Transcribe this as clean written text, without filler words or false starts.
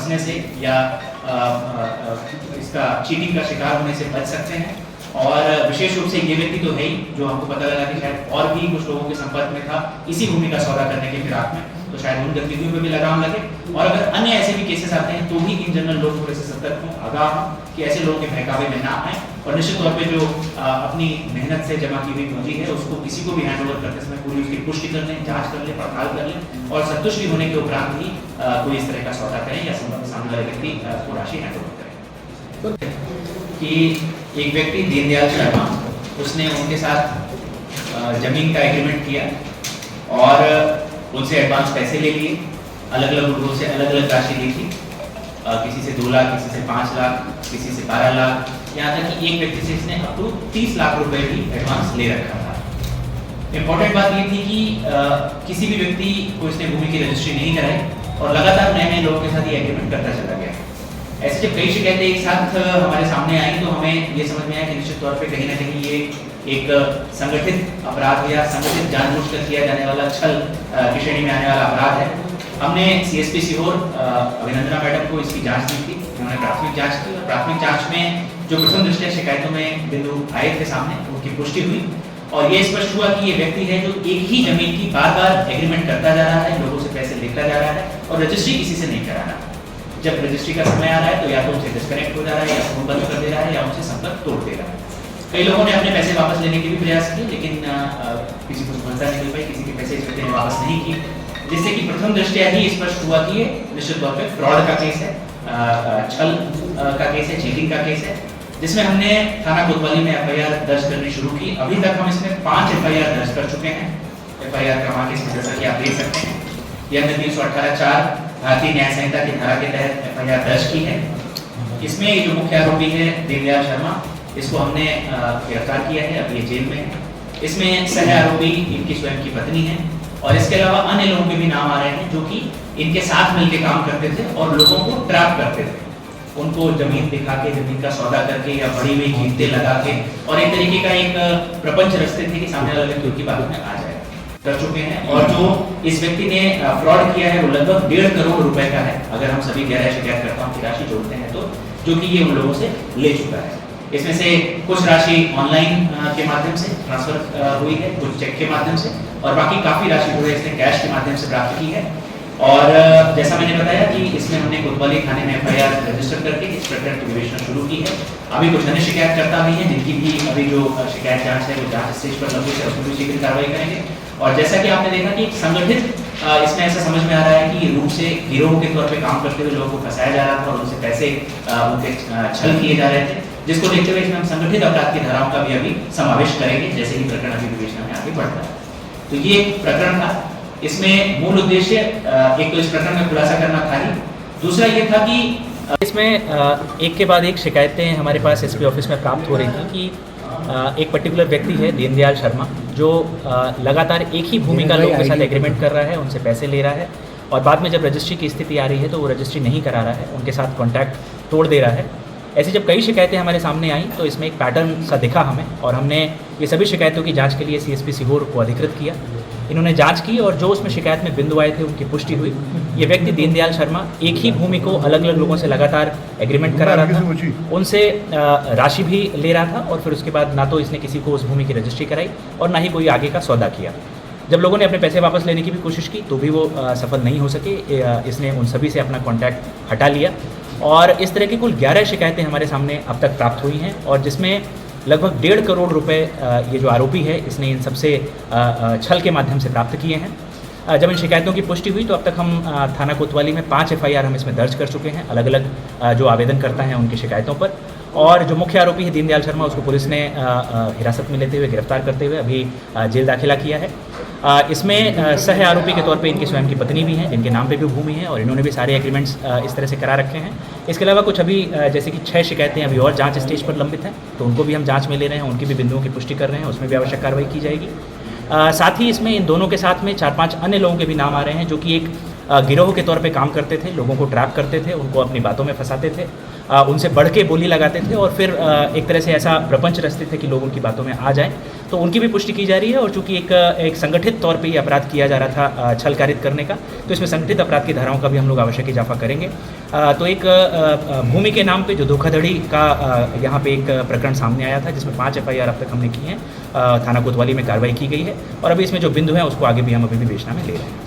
फंसने से या इसका चीटिंग का शिकार होने से बच सकते हैं। और विशेष रूप से ये व्यक्ति तो है ही जो हमको पता लगा कि शायद और भी कुछ लोगों के संपर्क में था इसी भूमि का सौदा करने के फिराक में, तो शायद उन गतिविधियों पे भी लगाम लगे। और अगर अन्य ऐसे भी केसेस आते हैं तो भी इन जनरल लोग थोड़े से सतर्क हों, आगाह हों कि ऐसे लोगों के बहकावे में ना आए। और निश्चित तौर पे जो अपनी मेहनत से जमा की हुई पूंजी है उसको किसी को भी हैंड ओवर करते समय पूरी उसकी पुष्टि कर लें, जाँच कर लें, पड़ताल कर लें और संतुष्टि होने के उपरांत ही कोई इस तरह का सौदा करें या सामने वाले व्यक्ति को राशि हैंड ओवर करें। कि एक व्यक्ति दीनदयाल शर्मा, उसने उनके साथ जमीन का एग्रीमेंट किया और उनसे एडवांस पैसे ले लिए, अलग अलग लोगों से अलग अलग राशि ली थी, किसी से 2 लाख, किसी से 5 लाख, किसी से 12 लाख, यहाँ तक कि एक व्यक्ति से इसने अप टू 30 लाख रुपए भी एडवांस ले रखा था। इम्पोर्टेंट बात ये थी कि किसी भी व्यक्ति को इसने भूमि की रजिस्ट्री नहीं कराई और लगातार नए नए लोगों के साथ ये एग्रीमेंट करता चला गया। ऐसे जब कई शिकायतें एक साथ हमारे सामने आई तो हमें ये समझ में आया कि निश्चित तौर पे कहीं ना कहीं ये एक संगठित अपराध या संगठित जानबूझकर किया जाने वाला छल की श्रेणी में आने वाला अपराध है। हमने सीएसपी सीहोर अभिनंदना मैडम को इसकी जांच दी थी, उन्होंने प्राथमिक जांच की और प्राथमिक जांच में जो प्रथम दृष्टया शिकायतों में बिंदु आए थे सामने उनकी पुष्टि हुई और ये स्पष्ट हुआ कि ये व्यक्ति है जो एक ही जमीन की बार बार एग्रीमेंट करता जा रहा है, लोगों से पैसे लेता जा रहा है और रजिस्ट्री किसी से नहीं करा रहा। जब रजिस्ट्री का समय आ रहा है तो या तो उनसे डिस्कनेक्ट हो जा रहा है या फोन बंद कर दे रहा है या उनसे संपर्क तोड़ दे रहा है। कई लोगों ने अपने पैसे वापस लेने के भी प्रयास किए लेकिन किसी को सफलता नहीं मिल पाई, किसी के पैसे इस व्यक्ति ने वापस नहीं किए, जिससे कि प्रथम दृष्टया ही स्पष्ट हुआ कि ये निश्चित तौर पे फ्रॉड का केस है, छल का केस है, चीटिंग का केस है, जिसमें हमने थाना कोतवाली में एफआईआर दर्ज करनी शुरू की। अभी तक हम इसमें 5 एफआईआर दर्ज कर चुके हैं। एफआईआर क्रमांक इसमें जैसा कि आप देख सकते हैं यह 318(4) भारतीय न्याय संहिता की धारा के तहत एफआईआर दर्ज की है। इसमें जो मुख्य आरोपी है दीनदयाल शर्मा, इसको हमने गिरफ्तार किया है, अब ये जेल में है। इसमें सह आरोपी इनकी स्वयं की पत्नी है और इसके अलावा अन्य लोगों के भी नाम आ रहे हैं जो कि इनके साथ मिलकर काम करते थे और लोगों को ट्रैप करते थे, उनको जमीन दिखा के, जमीन का सौदा करके या बड़ी हुई कीमतें लगा के और एक तरीके का एक प्रपंच रचते थे कि सामने वाला व्यक्ति उनकी बातों में आ जाए। कर चुके हैं और जो इस व्यक्ति ने फ्रॉड किया है वो लगभग 1.5 करोड़ रुपए का है, अगर हम सभी गैर शिकायतकर्ताओं की राशि जोड़ते हैं तो, जो कि ये उन लोगों से ले चुका है। इसमें से कुछ राशि ऑनलाइन के माध्यम से ट्रांसफर हुई है, कुछ चेक के माध्यम से और बाकी काफी राशि जो है इसने कैश के माध्यम से प्राप्त की है। और जैसा मैंने बताया कि इसमें हमने कोतवाली थाने में एफआईआर रजिस्टर करके इस प्रकरण की विवेचना शुरू की है। अभी कुछ अन्य शिकायतकर्ता भी हैं जिनकी भी अभी जो शिकायत जांच है वो जांच स्टेज पर लंबित है, उसमें भी शीघ्र कार्रवाई करेंगे। और जैसा कि आपने देखा कि संगठित इसमें ऐसा समझ में आ रहा है कि रूप से गिरोह के तौर पे काम करते हुए लोगों को फंसाया जा रहा था और उनसे पैसे उनके छल किए जा रहे थे, जिसको देखते हुए इसमें हम संगठित अपराध की धाराओं का भी अभी समावेश करेंगे जैसे ही प्रकरण अभी विवेचना में आगे बढ़ता है। तो ये एक प्रकरण था, इसमें मूल उद्देश्य एक तो इस प्रकरण में खुलासा करना था ही, दूसरा ये था कि इसमें एक के बाद एक शिकायतें हमारे पास एसपी ऑफिस में प्राप्त हो रही थी कि एक पर्टिकुलर व्यक्ति है दीनदयाल शर्मा जो लगातार एक ही भूमि का लोगों के साथ एग्रीमेंट कर रहा है, उनसे पैसे ले रहा है और बाद में जब रजिस्ट्री की स्थिति आ रही है तो वो रजिस्ट्री नहीं करा रहा है, उनके साथ कॉन्टैक्ट तोड़ दे रहा है। ऐसी जब कई शिकायतें हमारे सामने आई तो इसमें एक पैटर्न सा दिखा हमें और हमने ये सभी शिकायतों की जांच के लिए सीएसपी सीहोर को अधिकृत किया। इन्होंने जांच की और जो उसमें शिकायत में बिंदु आए थे उनकी पुष्टि हुई। ये व्यक्ति दीनदयाल शर्मा एक ही भूमि को अलग अलग लोगों से लगातार एग्रीमेंट करा रहा था, उनसे राशि भी ले रहा था और फिर उसके बाद ना तो इसने किसी को उस भूमि की रजिस्ट्री कराई और ना ही कोई आगे का सौदा किया। जब लोगों ने अपने पैसे वापस लेने की भी कोशिश की तो भी वो सफल नहीं हो सके। इसने उन सभी से अपना कॉन्टैक्ट हटा लिया और इस तरह की कुल 11 शिकायतें हमारे सामने अब तक प्राप्त हुई हैं और जिसमें लगभग 1.5 करोड़ रुपए ये जो आरोपी है इसने इन सबसे छल के माध्यम से प्राप्त किए हैं। जब इन शिकायतों की पुष्टि हुई तो अब तक हम थाना कोतवाली में 5 एफआईआर हम इसमें दर्ज कर चुके हैं अलग अलग जो आवेदनकर्ता हैं उनकी शिकायतों पर। और जो मुख्य आरोपी है दीनदयाल शर्मा उसको पुलिस ने हिरासत में लेते हुए गिरफ्तार करते हुए अभी जेल दाखिला किया है। इसमें सह आरोपी के तौर पे इनकी स्वयं की पत्नी भी हैं जिनके नाम पे भी भूमि है और इन्होंने भी सारे एग्रीमेंट्स इस तरह से करा रखे हैं। इसके अलावा कुछ अभी जैसे कि 6 शिकायतें अभी और जांच स्टेज पर लंबित हैं तो उनको भी हम जांच में ले रहे हैं, उनकी भी बिंदुओं की पुष्टि कर रहे हैं, उसमें भी आवश्यक कार्रवाई की जाएगी। साथ ही इसमें इन दोनों के साथ में 4-5 अन्य लोगों के भी नाम आ रहे हैं जो कि एक गिरोह के तौर पे काम करते थे, लोगों को ट्रैप करते थे, उनको अपनी बातों में फंसाते थे उनसे बढ़ के बोली लगाते थे और फिर एक तरह से ऐसा प्रपंच रचते थे कि लोग उनकी बातों में आ जाएं। तो उनकी भी पुष्टि की जा रही है और चूंकि एक संगठित तौर पे ये अपराध किया जा रहा था छल कारित करने का, तो इसमें संगठित अपराध की धाराओं का भी हम लोग आवश्यक इजाफा करेंगे। तो एक भूमि के नाम पे जो धोखाधड़ी का यहाँ पे एक प्रकरण सामने आया था, जिसमें 5 FIR अब तक हमने की हैं, थाना कोतवाली में कार्रवाई की गई है और अभी इसमें जो बिंदु है उसको आगे भी हम अभी भी विवेचना में ले रहे हैं।